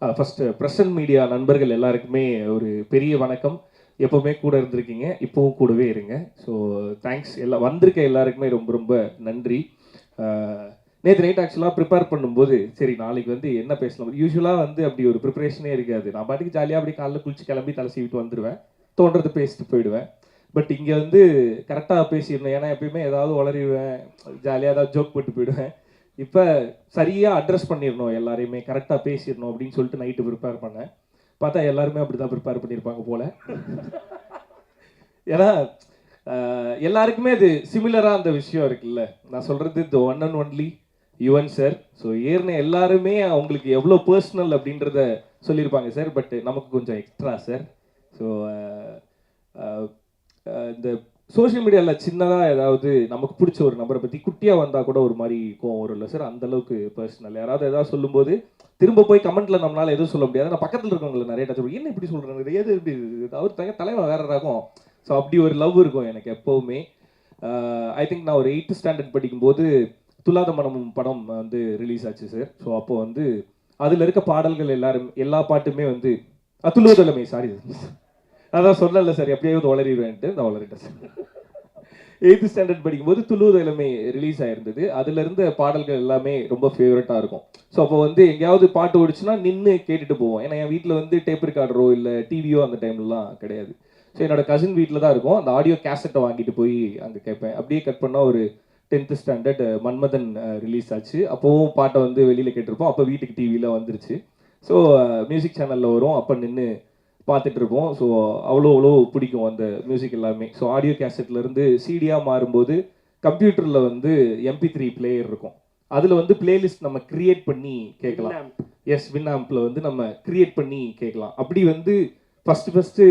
First present media நண்பர்கள் எல்லாருக்குமே ஒரு பெரிய வணக்கம். எப்போவுமே கூட இருந்திருக்கீங்க, இப்போவும் கூடவே இருங்க. ஸோ தேங்க்ஸ் எல்லாம் வந்திருக்க எல்லாருக்குமே ரொம்ப ரொம்ப நன்றி. நேற்று நைட் ஆக்சுவலாக ப்ரிப்பேர் பண்ணும்போது சரி நாளைக்கு வந்து என்ன பேசலாம், யூஸ்வலாக வந்து அப்படி ஒரு ப்ரிப்பரேஷனே இருக்காது. நான் பாட்டுக்கு ஜாலியாக அப்படியே காலைல குளிச்சு கிளம்பி தலை சீவிட்டு வந்துடுவேன், தோன்றது பேசிட்டு போயிடுவேன். பட் இங்கே வந்து கரெக்டாக பேசியிருந்தேன், ஏன்னா எப்பயுமே ஏதாவது உளறிடுவேன், ஜாலியாக ஏதாவது ஜோக் போட்டு போயிடுவேன். இப்போ சரியாக அட்ரஸ் பண்ணிடணும், எல்லாரையுமே கரெக்டாக பேசிடணும் அப்படின்னு சொல்லிட்டு நைட்டு ப்ரிப்பேர் பண்ணேன். பார்த்தா எல்லாருமே அப்படி தான் ப்ரிப்பேர் பண்ணியிருப்பாங்க போல். ஏன்னா எல்லாருக்குமே அது சிமிலராக அந்த விஷயம் இருக்குல்ல. நான் சொல்கிறது the one and only Yuvan sir. So ஏறின எல்லாருமே அவங்களுக்கு எவ்வளோ பர்சனல் அப்படின்றத சொல்லியிருப்பாங்க சார். பட் நமக்கு கொஞ்சம் எக்ஸ்ட்ரா சார். ஸோ இந்த சோஷியல் மீடியாவில் சின்னதாக ஏதாவது நமக்கு பிடிச்ச ஒரு நபரை பற்றி குட்டியாக வந்தால் கூட ஒரு மாதிரி கோவம் வரும் இல்லை சார், அந்தளவுக்கு பர்சனல். யாராவது ஏதாவது சொல்லும்போது திரும்ப போய் கமெண்ட்டில் நம்மளால் எதுவும் சொல்ல முடியாது. நான் பக்கத்தில் இருக்கவங்களை நிறைய டச் என்ன இப்படி சொல்கிறாங்க, ஏது இப்படி அவர் தலைவன் வேற ரகம். ஸோ அப்படி ஒரு லவ் இருக்கும் எனக்கு எப்போவுமே. ஐ திங்க் நான் ஒரு 8th ஸ்டாண்டர்ட் படிக்கும்போது துலாத மனமும் படம் வந்து ரிலீஸ் ஆச்சு சார். ஸோ அப்போ வந்து அதில் இருக்க பாடல்கள் எல்லா பாட்டுமே வந்து துளுவதலமை சாரி அதான் சொல்லல சார், எப்படியாவது வளரிடுவேன்ட்டு நான் வளரிட்டேன் சார். 8th ஸ்டாண்டர்ட் படிக்கும்போது துளுவது இளமை ரிலீஸ் ஆயிருந்தது. அதுல இருந்த பாடல்கள் எல்லாமே ரொம்ப ஃபேவரட்டாக இருக்கும். ஸோ அப்போ வந்து எங்கேயாவது பாட்டு ஓடிச்சுன்னா நின்று கேட்டுட்டு போவோம். ஏன்னா என் வீட்டில் வந்து டேப் ரெக்கார்டரோ இல்லை டிவியோ அந்த டைம்லலாம் கிடையாது. ஸோ என்னோட கசின் வீட்டில் தான் இருக்கும். அந்த ஆடியோ கேசட்டை வாங்கிட்டு போய் அங்கே கேட்பேன். அப்படியே கட் பண்ணால் ஒரு 10th ஸ்டாண்டர்ட் மன்மதன் ரிலீஸ் ஆச்சு. அப்போவும் பாட்டை வந்து வெளியில் கேட்டிருப்போம். அப்போ வீட்டுக்கு டிவியில் வந்துருச்சு. ஸோ மியூசிக் சேனலில் வரும், அப்போ நின்று பார்த்துட்டு இருப்போம். ஸோ அவ்வளோ பிடிக்கும் அந்த மியூசிக் எல்லாமே. ஸோ ஆடியோ கேசட்லேருந்து சிடியாக மாறும்போது கம்ப்யூட்டரில் வந்து MP3 பிளேயர் இருக்கும். அதில் வந்து பிளேலிஸ்ட் நம்ம கிரியேட் பண்ணி கேட்கலாம். எஸ், வின்ஆம்பில் வந்து நம்ம கிரியேட் பண்ணி கேட்கலாம். அப்படி வந்து ஃபஸ்ட்டு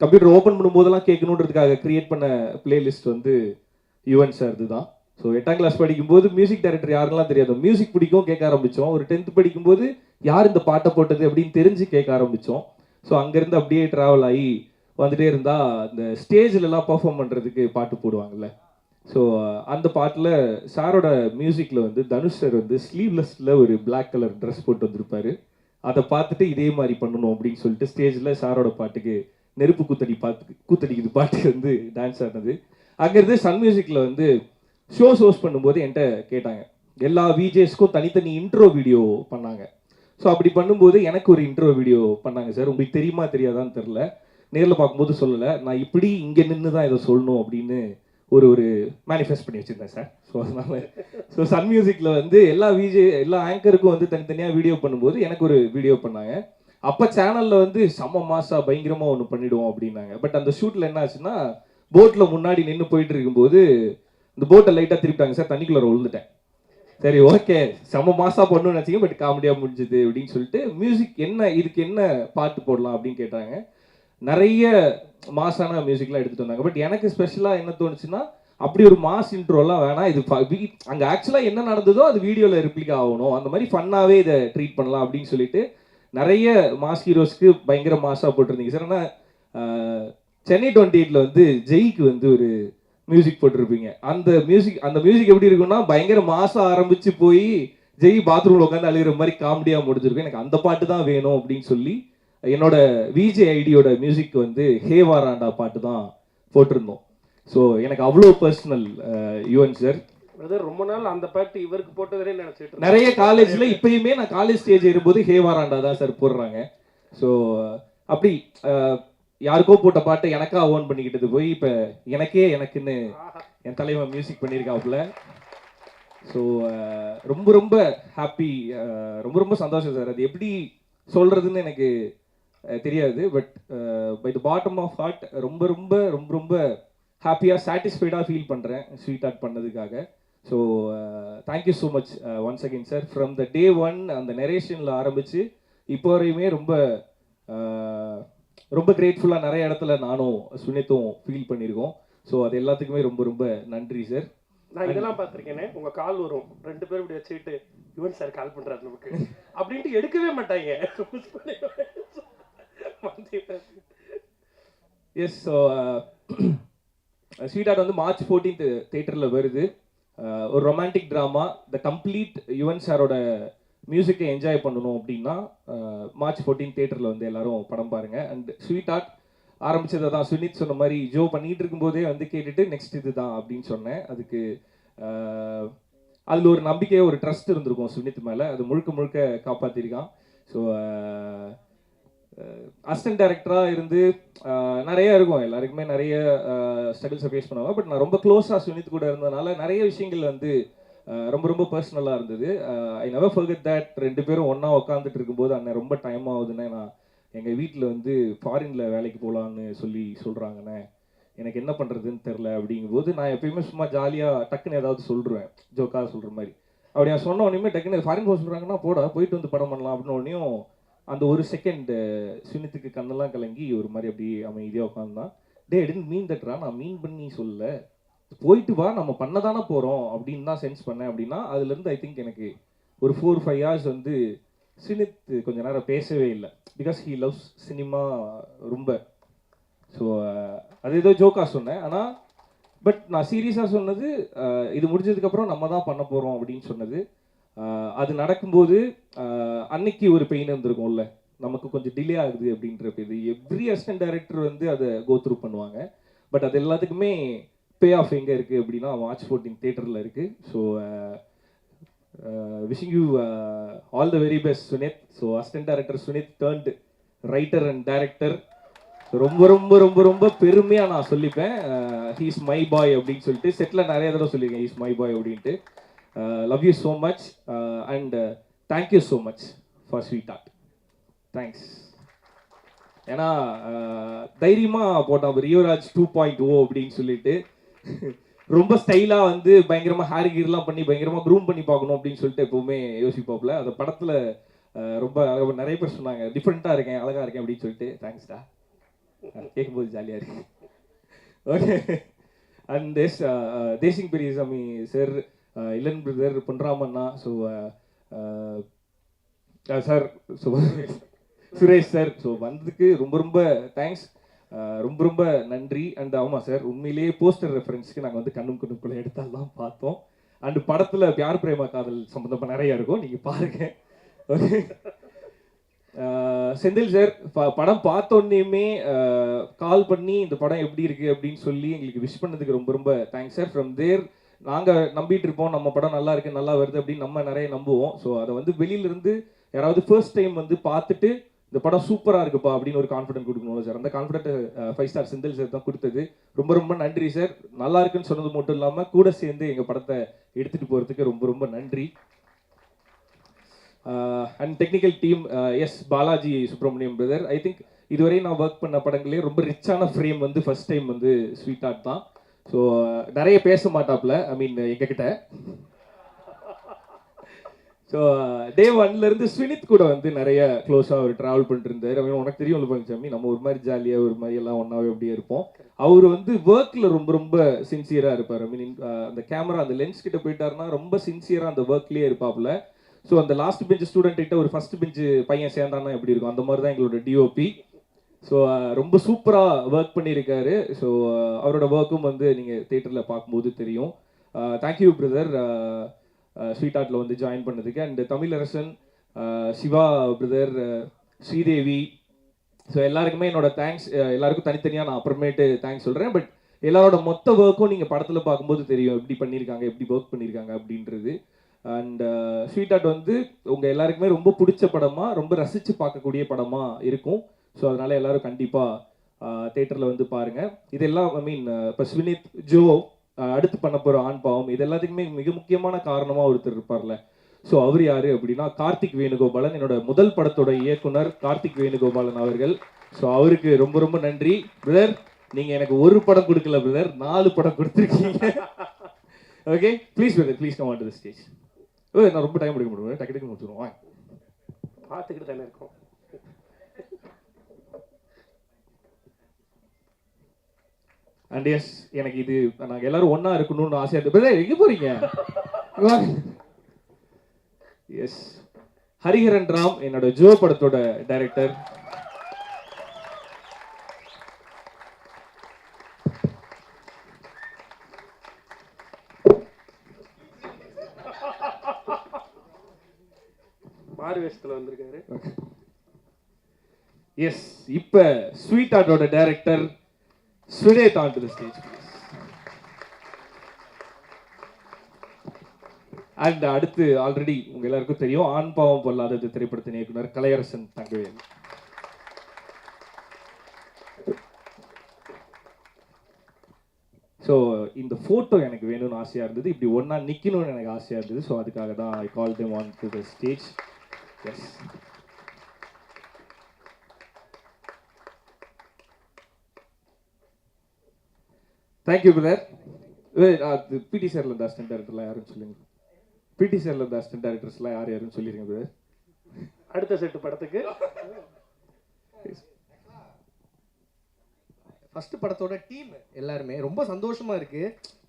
கம்ப்யூட்டர் ஓப்பன் பண்ணும்போதெல்லாம் கேட்கணுன்றதுக்காக கிரியேட் பண்ண பிளேலிஸ்ட் வந்து யுவன் சார் இதுதான். ஸோ 8ஆம் கிளாஸ் படிக்கும்போது மியூசிக் டைரக்டர் யாருன்னெலாம் தெரியாது. மியூசிக் பிடிக்கும், கேட்க ஆரம்பித்தோம். ஒரு 10th படிக்கும்போது யார் இந்த பாட்டை போட்டது அப்படின்னு தெரிஞ்சு கேட்க ஆரம்பித்தோம். ஸோ அங்கேருந்து அப்படியே ட்ராவல் ஆகி வந்துட்டே இருந்தால் இந்த ஸ்டேஜ்லலாம் பர்ஃபார்ம் பண்ணுறதுக்கு பாட்டு போடுவாங்கல்ல. ஸோ அந்த பாட்டில் சாரோட மியூசிக்கில் வந்து தனுஷ் சார் வந்து ஸ்லீவ்லெஸ்ஸில் ஒரு பிளாக் கலர் ட்ரெஸ் போட்டு வந்திருப்பாரு. அதை பார்த்துட்டு இதே மாதிரி பண்ணணும் அப்படின்னு சொல்லிட்டு ஸ்டேஜில் சாரோட பாட்டுக்கு நெருப்பு கூத்தடிக்குது பாட்டுக்கு வந்து டான்ஸ் ஆடினது. அங்கேருந்து சன் மியூசிக்கில் வந்து ஷோஸ் பண்ணும்போது என்கிட்ட கேட்டாங்க. எல்லா விஜேஸ்க்கும் தனித்தனி இன்ட்ரோ வீடியோ பண்ணாங்க. ஸோ அப்படி பண்ணும்போது எனக்கு ஒரு இன்ட்ரோ வீடியோ பண்ணாங்க சார். உங்களுக்கு தெரியுமா தெரியாதான்னு தெரில, நேரில் பார்க்கும்போது சொல்லலை. நான் இப்படி இங்கே நின்று தான் இதை சொல்லணும் அப்படின்னு ஒரு மேனிஃபெஸ்ட் பண்ணி வச்சுருந்தேன் சார். ஸோ அதனால் சன் மியூசிக்கில் வந்து எல்லா ஆங்கருக்கும் வந்து தனித்தனியாக வீடியோ பண்ணும்போது எனக்கு ஒரு வீடியோ பண்ணாங்க. அப்போ சேனலில் வந்து செம்ம மாசா பயங்கரமாக ஒன்று பண்ணிவிடுவோம் அப்படின்னாங்க. பட் அந்த ஷூட்டில் என்ன ஆச்சுன்னா, போட்டில் முன்னாடி நின்று போயிட்டு இருக்கும்போது இந்த போட்டை லைட்டாக திருப்பிட்டாங்க சார், தண்ணிக்குள்ளே விழுந்துட்டேன். சரி ஓகே, செம்ம மாசா பண்ணணும்னு நினச்சிங்க, பட் காமெடியாக முடிஞ்சுது அப்படின்னு சொல்லிட்டு மியூசிக் இதுக்கு என்ன பாட்டு போடலாம் அப்படின்னு கேட்டாங்க. நிறைய மாசான மியூசிக்லாம் எடுத்துகிட்டு வந்தாங்க. பட் எனக்கு ஸ்பெஷலாக என்ன தோணுச்சுன்னா, அப்படி ஒரு மாஸ் இன்ட்ரோலாம் வேணாம், இது அங்கே ஆக்சுவலாக என்ன நடந்ததோ அது வீடியோவில் ரிப்ளிக் ஆகணும், அந்த மாதிரி ஃபன்னாகவே இதை ட்ரீட் பண்ணலாம் அப்படின்னு சொல்லிட்டு நிறைய மாஸ் ஹீரோஸ்க்கு பயங்கர மாசாக போட்டிருந்தீங்க சார். ஆனால் சென்னை 28 வந்து ஜெய்க்கு வந்து ஒரு மியூசிக் போட்டிருப்பீங்க. அந்த மியூசிக் எப்படி இருக்குன்னா பயங்கர மாசம் ஆரம்பிச்சு போய் ஜெய் பாத்ரூம்ல உட்காந்து அழுகிற மாதிரி காமெடியா முடிஞ்சிருக்கும். எனக்கு அந்த பாட்டு தான் வேணும் அப்படின்னு சொல்லி என்னோட விஜே ஐடியோட மியூசிக் வந்து ஹே வாராண்டா பாட்டு தான் போட்டிருந்தோம். ஸோ எனக்கு அவ்வளோ பர்சனல் யுவன் சார். ரொம்ப நாள் அந்த பாட்டு இவருக்கு போட்டதே நினைச்சிட்டு நிறைய காலேஜ்ல இப்பயுமே நான் காலேஜ் ஸ்டேஜ் ஏறும்போது ஹே வாராண்டா தான் சார் போடுறாங்க. ஸோ அப்படி யாருக்கோ போட்ட பாட்டை எனக்கா ஓன் பண்ணிக்கிட்டது போய் இப்போ எனக்குன்னு என் தலைவன் மியூசிக் பண்ணியிருக்காப்புல. ஸோ ரொம்ப ரொம்ப ஹாப்பி, ரொம்ப சந்தோஷம் சார். அது எப்படி சொல்கிறதுன்னு எனக்கு தெரியாது. But by the bottom of heart ரொம்ப ரொம்ப ரொம்ப ரொம்ப ஹாப்பியாக சாட்டிஸ்ஃபைடாக ஃபீல் பண்ணுறேன் ஸ்வீட் ஆர்ட் பண்ணதுக்காக. So thank you so much once again sir. From the day one அந்த நெரேஷனில் ஆரம்பித்து இப்போ வரையுமே ரொம்ப கிரேட்ஃபுல்லாக நிறைய இடத்துல நானும் சுனித்தும் ஃபீல் பண்ணியிருக்கோம். ஸோ அது எல்லாத்துக்குமே ரொம்ப ரொம்ப நன்றி சார். நான் இதெல்லாம் பார்த்துருக்கேனே, உங்கள் கால் வரும் 2 பேரும் இப்படி வச்சுக்கிட்டு யுவன் சார் கால் பண்ணுறாரு நமக்கு அப்படின்ட்டு எடுக்கவே மாட்டாங்க. எஸ், ஸோ ஸ்வீட் ஆர்ட் வந்து March 14 தியேட்டரில் வருது. ஒரு romantic drama, the complete Yuvan சாரோட மியூசிக்கை என்ஜாய் பண்ணணும் அப்படின்னா மார்ச் 14 தேட்டரில் வந்து எல்லாரும் படம் பாருங்க. அண்ட் ஸ்வீட் ஆர்ட் ஆரம்பிச்சதை தான் சுனித் சொன்ன மாதிரி ஜோ பண்ணிட்டு இருக்கும்போதே வந்து கேட்டுட்டு நெக்ஸ்ட் இது தான் அப்படின்னு சொன்னேன். அதுக்கு அதில் ஒரு நம்பிக்கை, ஒரு ட்ரஸ்ட் இருந்திருக்கும் சுனித் மேலே. அது முழுக்க முழுக்க காப்பாற்றிருக்கான். ஸோ அசிஸ்டன்ட் டைரக்டராக இருந்து நிறைய இருக்கும், எல்லாருக்குமே நிறைய ஸ்ட்ரகிள்ஸை ஃபேஸ் பண்ணுவாங்க. பட் நான் ரொம்ப க்ளோஸாக சுனித் கூட இருந்ததுனால நிறைய விஷயங்கள் வந்து ரொம்ப ரொம்ப பர்சனலாக இருந்தது. I never forget that. 2 பேரும் ஒன்றா உட்காந்துட்டு இருக்கும்போது அண்ணன் ரொம்ப டைம் ஆகுதுன்னு நான் எங்கள் வீட்டில் வந்து ஃபாரினில் வேலைக்கு போகலான்னு சொல்கிறாங்கண்ணே, எனக்கு என்ன பண்ணுறதுன்னு தெரில அப்படிங்கும்போது நான் எப்பயுமே சும்மா ஜாலியாக டக்குன்னு ஏதாவது சொல்லிடுவேன், ஜோக்காக சொல்கிற மாதிரி. அப்படி நான் சொன்ன உடனே டக்குன்னு ஃபாரின் போக சொல்கிறாங்கன்னா போடா போயிட்டு வந்து படம் பண்ணலாம் அப்படின்னு உடனேயும் அந்த ஒரு செகண்ட் சுனித்துக்கு கண்ணெல்லாம் கலங்கி ஒரு மாதிரி அப்படி அமைதியாக உட்காந்தான். டே டென்ட் மீன் தட்ரா, நான் மீன் பண்ணி சொல்ல, போயிட்டு வா நம்ம பண்ண தானே போகிறோம் அப்படின்னு தான் சென்ஸ் பண்ணேன். அப்படின்னா அதுலேருந்து ஐ திங்க் எனக்கு ஒரு 4-5 hours வந்து சுனித் கொஞ்ச நேரம் பேசவே இல்லை. பிகாஸ் ஹீ லவ்ஸ் சினிமா ரொம்ப. ஸோ அது ஏதோ ஜோக்காக சொன்னேன். ஆனால் பட் நான் சீரியஸாக சொன்னது, இது முடிஞ்சதுக்கப்புறம் நம்ம தான் பண்ண போகிறோம் அப்படின்னு சொன்னது. அது நடக்கும்போது அன்னைக்கு ஒரு பெயின் இருந்திருக்கும்ல, நமக்கு கொஞ்சம் டிலே ஆகுது அப்படின்ற இது எவ்ரி அசிஸ்டன்ட் டைரக்டர் வந்து அதை கோ த்ரூ பண்ணுவாங்க. பட் அது எல்லாத்துக்குமே பே ஆஃப் எங்கே இருக்குது அப்படின்னா மார்ச் 14 தேட்டரில் இருக்குது. So wishing you all the very best Sunith. So assistant director Sunith turned writer and director. ரொம்ப ரொம்ப ரொம்ப ரொம்ப பெருமையாக நான் சொல்லிப்பேன், ஹீஸ் மை பாய் அப்படின்னு சொல்லிட்டு. செட்டில் நிறைய தடவை சொல்லியிருக்கேன் ஹீஸ் மை பாய் அப்படின்ட்டு. Love you so much and thank you so much for sweet art. Thanks. ஏன்னா தைரியமாக போட்டான் ரியோராஜ் 2.0 அப்படின்னு சொல்லிட்டு. ரொம்ப ஸ்டைலாக வந்து பயங்கரமாக ஹேர் கீர்லாம் பண்ணி பயங்கரமாக க்ரூம் பண்ணி பார்க்கணும் அப்படின்னு சொல்லிட்டு எப்போவுமே யோசிப்பாப்புல. அந்த படத்தில் ரொம்ப நிறைய பேர் சொன்னாங்க டிஃப்ரெண்ட்டாக இருக்கேன், அழகாக இருக்கேன் அப்படின்னு சொல்லிட்டு. தேங்க்ஸ்டா, கேட்கும்போது ஜாலியாக இருக்கு. Okay. And Desingh Periyasamy sir, Elan brother, பொன்ராமண்ணா, so sir, so Suresh sir, so வந்ததுக்கு ரொம்ப ரொம்ப தேங்க்ஸ், ரொம்ப ரொம்ப நன்றி. அண்ட் ஆமாம் சார், உண்மையிலேயே போஸ்டர் ரெஃபரன்ஸ்க்கு நாங்கள் வந்து கண்ணும் கண்ணுக்குள்ளே எடுத்தாலாம் பார்த்தோம். அண்ட் படத்தில் பியார் பிரேமா காதல் சம்மந்தமாக நிறையா இருக்கும், நீங்கள் பாருங்கள். ஓகே. செந்தில் சார் படம் பார்த்தோன்னே கால் பண்ணி இந்த படம் எப்படி இருக்குது அப்படின்னு சொல்லி எங்களுக்கு விஷ் பண்ணதுக்கு ரொம்ப ரொம்ப தேங்க்ஸ் சார். ஃப்ரம் தேர் நாங்கள் நம்பிட்டு இருப்போம் நம்ம படம் நல்லா இருக்கு, நல்லா வருது அப்படின்னு நம்ம நிறைய நம்புவோம். ஸோ அதை வந்து வெளியிலிருந்து யாராவது ஃபர்ஸ்ட் டைம் வந்து பார்த்துட்டு இந்த படம் சூப்பராக இருக்குப்பா அப்படின்னு ஒரு கான்ஃபிடென்ட் கொடுக்கணும்ல சார், அந்த கான்ஃபிடென்ட் 5 ஸ்டார் செந்தில் சார் தான் கொடுத்தது. ரொம்ப ரொம்ப நன்றி சார். நல்லா இருக்குன்னு சொன்னது மட்டும் இல்லாமல் கூட சேர்ந்து எங்கள் படத்தை எடுத்துகிட்டு போகிறதுக்கு ரொம்ப ரொம்ப நன்றி. And technical team, S Balaji Subramaniam brother. I think இதுவரை நான் ஒர்க் பண்ண படங்களே ரொம்ப ரிச்சான ஃப்ரேம் வந்து ஃபர்ஸ்ட் டைம் வந்து ஸ்வீட் ஆர்ட் தான். ஸோ நிறைய பேச மாட்டாப்புல, ஐ மீன் எங்ககிட்ட. ஸோ டே 1லேருந்து ஸ்வினித் கூட வந்து நிறைய க்ளோஸாக அவர் ட்ராவல் பண்ணிட்டு இருந்தார். ஐ மீன் உனக்கு தெரியும் பழனிசாமி, நம்ம ஒரு மாதிரி ஜாலியாக ஒரு மாதிரி எல்லாம் ஒன்றாவே அப்படியே இருப்போம். அவர் வந்து ஒர்க்கில் ரொம்ப ரொம்ப சின்சியராக இருப்பார். ஐ மீன் அந்த கேமரா அந்த லென்ஸ் கிட்ட போயிட்டாருன்னா ரொம்ப சின்சியராக அந்த ஒர்க்லேயே இருப்பாப்புல. ஸோ அந்த லாஸ்ட் பெஞ்ச் ஸ்டூடெண்ட் கிட்ட ஒரு ஃபர்ஸ்ட் பெஞ்ச் பையன் சேர்ந்தானா எப்படி இருக்கும், அந்த மாதிரி தான் எங்களோட டிஓபி. ஸோ ரொம்ப சூப்பராக ஒர்க் பண்ணியிருக்காரு. ஸோ அவரோட ஒர்க்கும் வந்து நீங்கள் தியேட்டரில் பார்க்கும்போது தெரியும். தேங்க்யூ பிரதர் ஸ்வீட் ஆர்ட்டில் வந்து ஜாயின் பண்ணதுக்கு. And Tamilarasan, Siva brother, Sridevi, so எல்லாருக்குமே என்னோட தேங்க்ஸ். எல்லாருக்கும் தனித்தனியாக நான் அப்புறமேட்டு தேங்க்ஸ் சொல்கிறேன். பட் எல்லாரோட மொத்த ஒர்க்கும் நீங்கள் படத்தில் பார்க்கும்போது தெரியும் எப்படி பண்ணியிருக்காங்க, எப்படி ஒர்க் பண்ணியிருக்காங்க அப்படின்றது. அண்ட் ஸ்வீட் ஆர்ட் வந்து உங்கள் எல்லாருக்குமே ரொம்ப பிடிச்ச படமாக, ரொம்ப ரசித்து பார்க்கக்கூடிய படமாக இருக்கும். ஸோ அதனால் எல்லோரும் கண்டிப்பாக தேட்டரில் வந்து பாருங்கள். இதெல்லாம் ஐ மீன் இப்போ ஸ்வினித், ஜோ, அடுத்து பண்ண போகிற ஆண் பாவம், இது எல்லாத்துக்குமே மிக முக்கியமான காரணமாக ஒருத்தர் இருப்பார்ல. ஸோ அவர் யார் அப்படின்னா கார்த்திக் வேணுகோபாலன், என்னோட முதல் படத்தோட இயக்குனர் கார்த்திக் வேணுகோபாலன் அவர்கள். ஸோ அவருக்கு ரொம்ப ரொம்ப நன்றி பிரதர். நீங்கள் எனக்கு ஒரு படம் கொடுக்கல பிரதர், 4 படம் கொடுத்துருக்கீங்க. Okay, please brother, please come on to the stage. நான் ரொம்ப டைம் எடுக்க முடியும், டக்கு டக்கு முடிச்சிடுவோம், வாங்க. பார்த்துக்கிட்டு தானே இருக்கோம். அண்ட் எஸ், எனக்கு இது நாங்கள் எல்லாரும் ஒன்றா இருக்கணும்னு ஆசையாக இருக்கு. பிரதர் எங்கே போகிறீங்க? எஸ், ஹரிஹரன் ராம், என்னோட ஜோ படத்தோட டைரக்டர். மாறு வேஷத்துல வந்திருக்காரு. எஸ், இப்ப ஸ்வீட் ஆர்ட்டோட director Sureth on to the stage please. And அடுத்து ஆல்ரெடி உங்க எல்லாருக்கும் தெரியும், ஆண் பாவம் பொல்லாதது திரைப்படத்தின் இயக்குனர் கலையரசன் தங்கவேல். ஸோ இந்த ஃபோட்டோ எனக்கு வேணும்னு ஆசையாக இருந்தது, இப்படி ஒன்றா நிற்கணும்னு எனக்கு ஆசையாக இருந்தது. ஸோ அதுக்காக தான் I call them on to the stage. Yes, thank you brother. PT சார்ல இருந்த அசிஸ்டன்ட் டைரக்டர்லாம் யாருன்னு சொல்லுங்க. பிடி சார்ல இருந்த அசிஸ்டன்ட் டைரக்டர்ஸ்லாம் யார் யாருன்னு சொல்லிடுங்க பிரதர். அடுத்த செட்டு படத்துக்கு ஃபர்ஸ்ட் படத்தோட டீம் எல்லாருமே ரொம்ப சந்தோஷமா இருக்கு.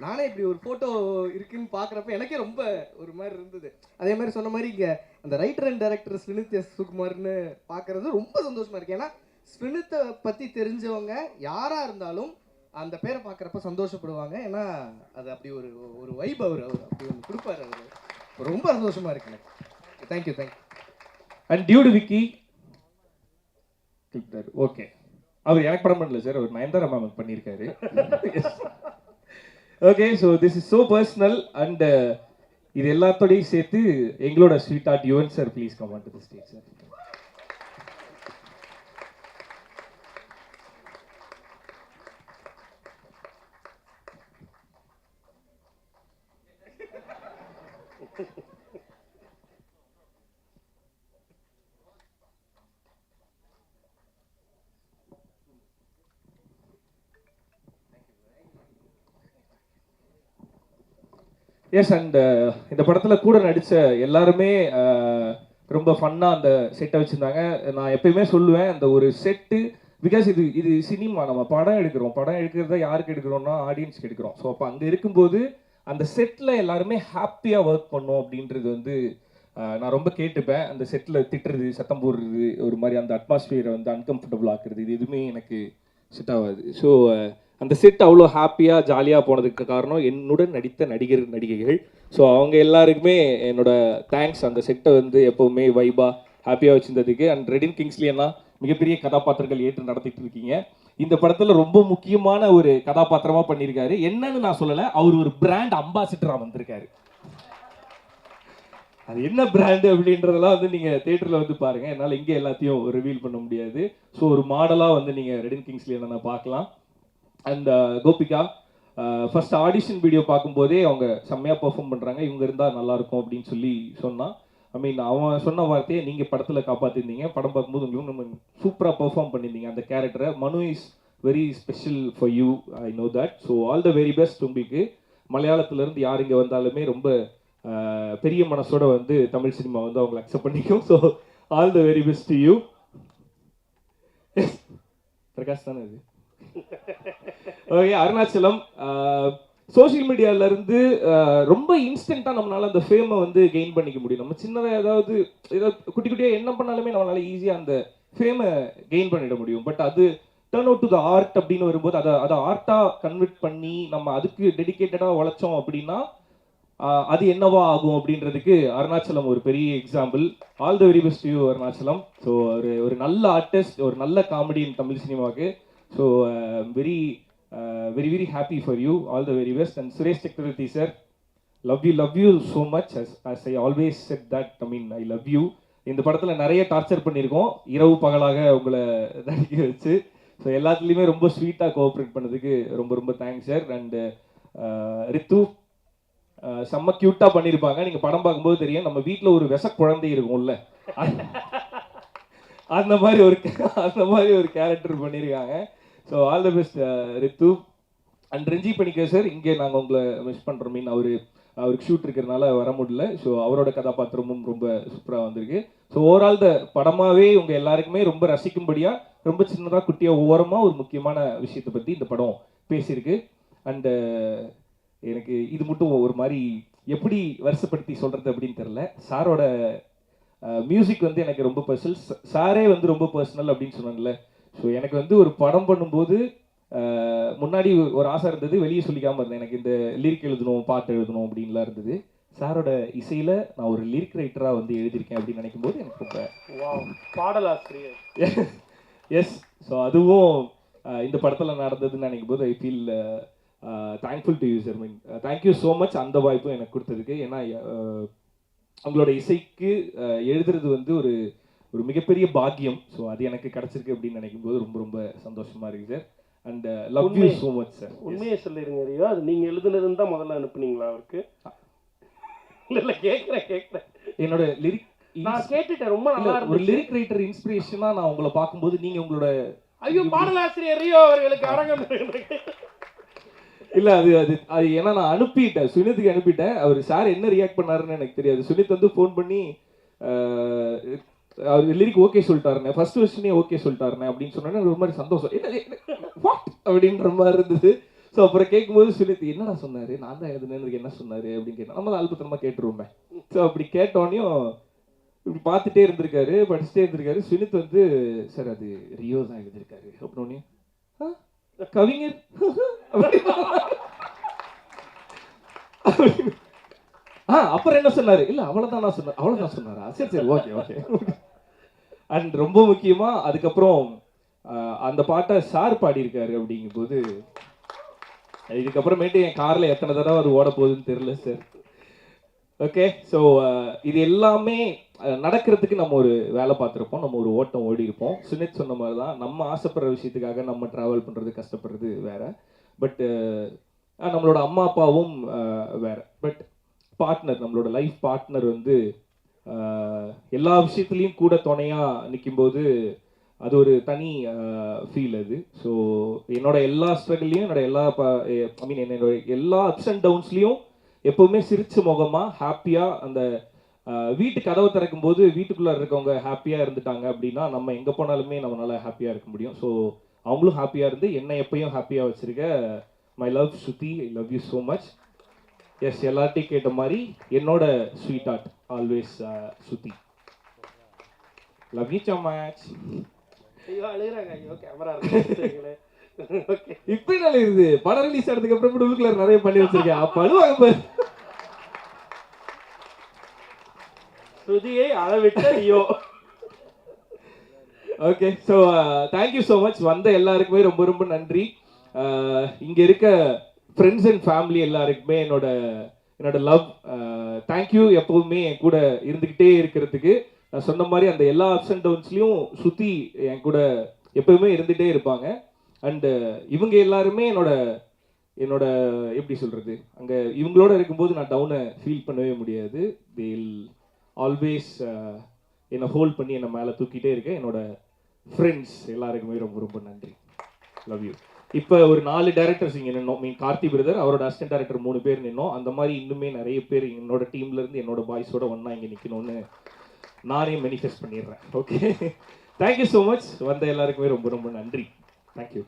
நானே இப்படி ஒரு போட்டோ இருக்குன்னு பாக்குறப்ப எனக்கே ரொம்ப ஒரு மாதிரி இருந்தது. அதே மாதிரி சொன்ன மாதிரி இங்க அந்த ரைட்டர் அண்ட் டைரக்டர் ஸ்வினித் எஸ் சுகுமார்னு பாக்குறது ரொம்ப சந்தோஷமா இருக்கு. ஏன்னா ஸ்வினித்தை பத்தி தெரிஞ்சவங்க யாரா இருந்தாலும் அந்த பேரை பார்க்குறப்ப சந்தோஷப்படுவாங்க. ஏன்னா அது அப்படி ஒரு ஒரு வைப் அவர் அப்படி ஒன்று கொடுப்பாரு. அவர் ரொம்ப சந்தோஷமா இருக்கு எனக்கு. Thank you thank you. And dude Vicky okay, அவர் எனக்கு படம் பண்ணல சார், அவர் நயன்தாரா மேம் பண்ணியிருக்காரு. Okay, so this is so personal. And இது எல்லாத்தோடையும் சேர்த்து எங்களோட Sweetheart Yuvan sir please come on to the stage sir. Yes, and இந்த படத்தில் கூட நடித்த எல்லாருமே ரொம்ப ஃபன்னாக அந்த செட்டை வச்சுருந்தாங்க. நான் எப்பயுமே சொல்லுவேன், அந்த ஒரு செட்டு, பிகாஸ் இது இது சினிமா, நம்ம படம் எடுக்கிறோம், படம் எடுக்கிறத யாருக்கு எடுக்கிறோம்னா ஆடியன்ஸ்க்கு எடுக்கிறோம். ஸோ அப்போ அங்கே இருக்கும்போது அந்த செட்டில் எல்லாருமே ஹாப்பியாக ஒர்க் பண்ணோம் அப்படின்றது வந்து நான் ரொம்ப கேட்டுப்பேன். அந்த செட்டில் திட்டுறது, சத்தம் போடுறது, ஒரு மாதிரி அந்த அட்மாஸ்பியரை வந்து அன்கம்ஃபர்டபுள் ஆக்குறது, இது எதுவுமே எனக்கு செட் ஆகாது. ஸோ அந்த செட் அவ்வளோ ஹாப்பியாக ஜாலியாக போனதுக்கு காரணம் என்னுடன் நடித்த நடிகர் நடிகைகள். ஸோ அவங்க எல்லாருக்குமே என்னோட தேங்க்ஸ். அந்த செட்டை வந்து எப்போவுமே வைபாக ஹாப்பியாக வச்சுருந்ததுக்கு. அண்ட் ரெடின் கிங்ஸ்லி அண்ணா, மிகப்பெரிய கதாபாத்திரங்கள் ஏற்று நடத்திட்டு இருக்கீங்க. இந்த படத்தில் ரொம்ப முக்கியமான ஒரு கதாபாத்திரமாக பண்ணியிருக்காரு. என்னன்னு நான் சொல்லலை, அவர் ஒரு பிராண்ட் அம்பாசிடராக வந்திருக்காரு. அது என்ன பிராண்டு அப்படின்றதெல்லாம் வந்து நீங்கள் தேட்டரில் வந்து பாருங்கள், என்னால் இங்கே எல்லாத்தையும் ரிவீல் பண்ண முடியாது. ஸோ ஒரு மாடலாக வந்து நீங்கள் ரெடின் கிங்ஸ்லி அண்ணனை பார்க்கலாம். And Gopika, first audition video பார்க்கும்போதே அவங்க செம்மையாக பெர்ஃபார்ம் பண்ணுறாங்க, இவங்க இருந்தால் நல்லாயிருக்கும் அப்படின்னு சொல்லி சொன்னான். ஐ மீன் அவன் சொன்ன வார்த்தையை நீங்கள் படத்தில் காப்பாற்றிருந்தீங்க. படம் பார்க்கும்போது உங்களுக்கு நம்ம சூப்பராக பெர்ஃபார்ம் பண்ணியிருந்தீங்க அந்த கேரக்டரை. மனு is very special for you, I know that. So all the very best உங்களுக்கு. மலையாளத்துலேருந்து யார் இங்கே வந்தாலுமே ரொம்ப பெரிய மனசோட வந்து தமிழ் சினிமா வந்து அவங்களை அக்செப்ட் பண்ணிக்கும். So all the very best to you. Prakash தானே இது? ஓகே, அருணாச்சலம், சோஷியல் மீடியாவிலேருந்து ரொம்ப இன்ஸ்டண்ட்டாக நம்மளால் அந்த ஃபேமை வந்து கெயின் பண்ணிக்க முடியும். நம்ம சின்னதாக ஏதாவது குட்டி குட்டியாக என்ன பண்ணாலுமே நம்மளால் ஈஸியாக அந்த ஃபேமை கெயின் பண்ணிட முடியும். பட் அது turn out to the art அப்படின்னு வரும்போது அதை ஆர்ட்டாக கன்வெர்ட் பண்ணி நம்ம அதுக்கு டெடிக்கேட்டடாக உழைச்சோம் அப்படின்னா அது என்னவா ஆகும் அப்படின்றதுக்கு அருணாச்சலம் ஒரு பெரிய example. All the very best you Arunachalam. So ஒரு நல்ல ஆர்டிஸ்ட், ஒரு நல்ல காமெடி இன் தமிழ் சினிமாவுக்கு. So very very very happy for you. All the very best. And Suresh Chakravarthy sir, love you so much. as I always said that, I mean I love you. இந்த படத்தில் நிறைய torture பண்ணியிருக்கோம், இரவு பகலாக உங்களை நடிக்க வச்சு. ஸோ எல்லாத்துலேயுமே ரொம்ப ஸ்வீட்டாக கோஆப்ரேட் பண்ணதுக்கு ரொம்ப ரொம்ப தேங்க்ஸ் சார். அண்டு ரித்து, செம்ம க்யூட்டாக பண்ணியிருப்பாங்க. நீங்கள் படம் பார்க்கும்போது தெரியும், நம்ம வீட்டில் ஒரு விச குழந்தை இருக்கும்ல, அந்த மாதிரி ஒரு கேரக்டர் பண்ணியிருக்காங்க. So all the best Rithu. And Ranji Panicker sir, இங்கே நாங்கள் உங்களை மிஸ் பண்ணுறோம். மீன் அவருக்கு ஷூட் இருக்கிறதுனால வர முடியல. ஸோ அவரோட கதாபாத்திரமும் ரொம்ப சூப்பராக வந்திருக்கு. ஸோ ஓவரால் த படமாகவே உங்கள் எல்லாருக்குமே ரொம்ப ரசிக்கும்படியாக, ரொம்ப சின்னதாக குட்டியாக ஓரமாக ஒரு முக்கியமான விஷயத்தை பற்றி இந்த படம் பேசியிருக்கு. அண்டு எனக்கு இது மட்டும் ஒரு மாதிரி எப்படி வருஷப்படுத்தி சொல்கிறது அப்படின்னு தெரில. சாரோட மியூசிக் வந்து எனக்கு ரொம்ப பர்சனல், சாரே வந்து ரொம்ப பர்சனல் அப்படின்னு சொன்னாங்கல்ல. ஸோ எனக்கு வந்து ஒரு படம் பண்ணும்போது முன்னாடி ஒரு ஆசை இருந்தது, வெளியே சொல்லிக்காமல் இருந்தேன். எனக்கு இந்த லிரிக் எழுதணும், பாட்டு எழுதணும் அப்படின்லாம் இருந்தது. சாரோட இசையில் நான் ஒரு லிரிக் ரைட்டராக வந்து எழுதியிருக்கேன் அப்படின்னு நினைக்கும் போது எனக்கு ரொம்ப வாவ், பாடலாசிரியர். எஸ். ஸோ அதுவும் இந்த படத்தில் நடந்ததுன்னு நினைக்கும் போது I feel thankful to you sir. Mean thank you so much அந்த வாய்ப்பும் எனக்கு கொடுத்ததுக்கு. ஏன்னா உங்களோட இசைக்கு எழுதுறது வந்து ஒரு ஒரு மிகப்பெரிய பாக்கியம். ஸோ அது எனக்கு கிடைச்சிருக்கு அப்படின்னு நினைக்கும் போது ரொம்ப ரொம்ப சந்தோஷமா இருக்கு sir. And love you so much sir. உண்மையை சொல்லிருங்க ரியோ, அது நீங்க எழுதுனதுன்னு தான் முதல்ல அனுப்புனீங்களா அவருக்கு? இல்ல கேட்குறேன். என்னோட லிரிக் நான் கேட்டுட்டேன், ரொம்ப நல்லா ஒரு இருந்துச்சு. லிரிக் ரைட்டர் இன்ஸ்பிரேஷனா நான் உங்களை பார்க்கும்போது நீங்க உங்களோட ஐயோ, பாடலாசிரியர் ரியோ அவர்களுக்கு அரங்கம். இல்ல அது அது அது ஏன்னா நான் அனுப்பிட்டேன், சுனித்துக்கு அனுப்பிட்டேன். அவர் சார் என்ன ரியாக்ட் பண்ணாருன்னு எனக்கு தெரியாது. சுனித் வந்து ஃபோன் பண்ணி அவர் லிரிக் ஓகே சொல்லிட்டாருண்ணே, ஃபர்ஸ்ட் வெர்ஷனே ஓகே சொல்லிட்டாருண்ணே அப்படின்னு சொன்னோன்னே ஒரு மாதிரி சந்தோஷம். வாட் அப்படின்ற மாதிரி இருந்தது. ஸோ அப்புறம் கேட்கும்போது சுனித் என்னடா சொன்னாரு, நான் தான் எழுதுனேன்னு என்ன சொன்னாரு அப்படின்னு கேட்டேன். நம்ம அல்பத்தனமா கேட்டுருவோமே. ஸோ அப்படி கேட்டோன்னையும் இப்படி பார்த்துட்டே இருந்திருக்காரு, படிச்சுட்டே இருந்திருக்காரு. சுனித் வந்து சார் அது ரியோ தான் எழுதியிருக்காரு அப்படின்னே கவிஞர் அப்புறம் என்ன சொன்னாரு, இல்ல அவ்வளவுதான் நான் சொன்னேன், அவ்வளவுதான் சொன்னாரா, சரி சரி ஓகே ஓகே. அண்ட் ரொம்ப முக்கியமா அதுக்கப்புறம் அந்த பாட்டை சார் பாடியிருக்காரு அப்படிங்கும்போது இதுக்கப்புறமேட்டு என் கார்ல எத்தனை தடவை அது ஓட போகுதுன்னு தெரியல சார். ஓகே. ஸோ இது எல்லாமே நடக்கிறதுக்கு நம்ம ஒரு வேலை பார்த்துருப்போம், நம்ம ஒரு ஓட்டம் ஓடி இருப்போம். சுனித் சொன்ன மாதிரி தான் நம்ம ஆசைப்படுற விஷயத்துக்காக நம்ம ட்ராவல் பண்ணுறது கஷ்டப்படுறது வேற. பட் நம்மளோட அம்மா அப்பாவும் வேற. பட் பார்ட்னர், நம்மளோட லைஃப் பார்ட்னர் வந்து எல்லா விஷயத்துலையும் கூட துணையாக நிற்கும்போது அது ஒரு தனி ஃபீல் அது. ஸோ என்னோட எல்லா ஸ்ட்ரகிள்லையும் என்னோட எல்லா என்னோட எல்லா அப்ஸ் அண்ட் டவுன்ஸ்லையும் எப்பவுமே சிரிச்ச முகமா ஹாப்பியா அந்த வீட்டு கதவை திறக்கும் போது வீட்டுக்குள்ள இருக்கவங்க ஹாப்பியா இருந்துட்டாங்க அப்படின்னா நம்ம எங்க போனாலுமே நம்மளால ஹாப்பியா இருக்க முடியும். ஸோ அவங்களும் ஹாப்பியா இருந்து என்னை எப்பயும் ஹாப்பியா வச்சிருக்க my love Shruti, I love you so much. Yes, எல்லார்ட்டையும் கேட்ட மாதிரி என்னோட sweetheart always Shruti. Love you so much. ஐயோ அழுகுறாங்க, ஐயோ கேமரா இருக்கு. ஓகே, இப்ப என்ன இருக்குது, படம் ரிலீஸ் ஆனதுக்கு அப்புறம் கூட உள்ளுக்குள்ள நிறைய பண்ணி வச்சிருக்கேன். அப்ப அழுவாங்க பாரு. ஸ்ருதியை அளவிட்ட Rio. Okay. So thank you so much. வந்த எல்லாருக்குமே ரொம்ப ரொம்ப நன்றி. இங்க இருக்க ஃப்ரெண்ட்ஸ் அண்ட் ஃபேமிலி எல்லாருக்குமே என்னோட லவ், தேங்க்யூ. எப்பவுமே என் கூட இருந்துக்கிட்டே இருக்கிறதுக்கு. நான் சொன்ன மாதிரி அந்த எல்லா அப்ஸ் அண்ட் டவுன்ஸ்லையும் சுற்றி என் கூட எப்பவுமே இருந்துகிட்டே இருப்பாங்க. அண்டு இவங்க எல்லாருமே என்னோட எப்படி சொல்கிறது, அங்கே இவங்களோட இருக்கும்போது நான் டவுனை ஃபீல் பண்ணவே முடியாது. தேல் ஆல்வேஸ் என்னை ஹோல்ட் பண்ணி என்னை மேலே தூக்கிட்டே இருக்கேன். என்னோட ஃப்ரெண்ட்ஸ் எல்லாருக்குமே ரொம்ப ரொம்ப நன்றி. Love you. இப்போ ஒரு 4 டேரக்டர்ஸ் இங்கே நின்னோம். கார்த்தி பிரதர், அவரோட அசிஸ்டன்ட் டேரக்டர் 3 பேர் நின்னோம். அந்த மாதிரி இன்னுமே நிறைய பேர் என்னோட டீம்லேருந்து என்னோட பாய்ஸோட ஒன்றா இங்கே நிற்கணும்னு நானே மேனிஃபெஸ்ட் பண்ணிடுறேன். Okay, thank you so much. வந்த எல்லாருக்குமே ரொம்ப ரொம்ப நன்றி. தேங்க்யூ.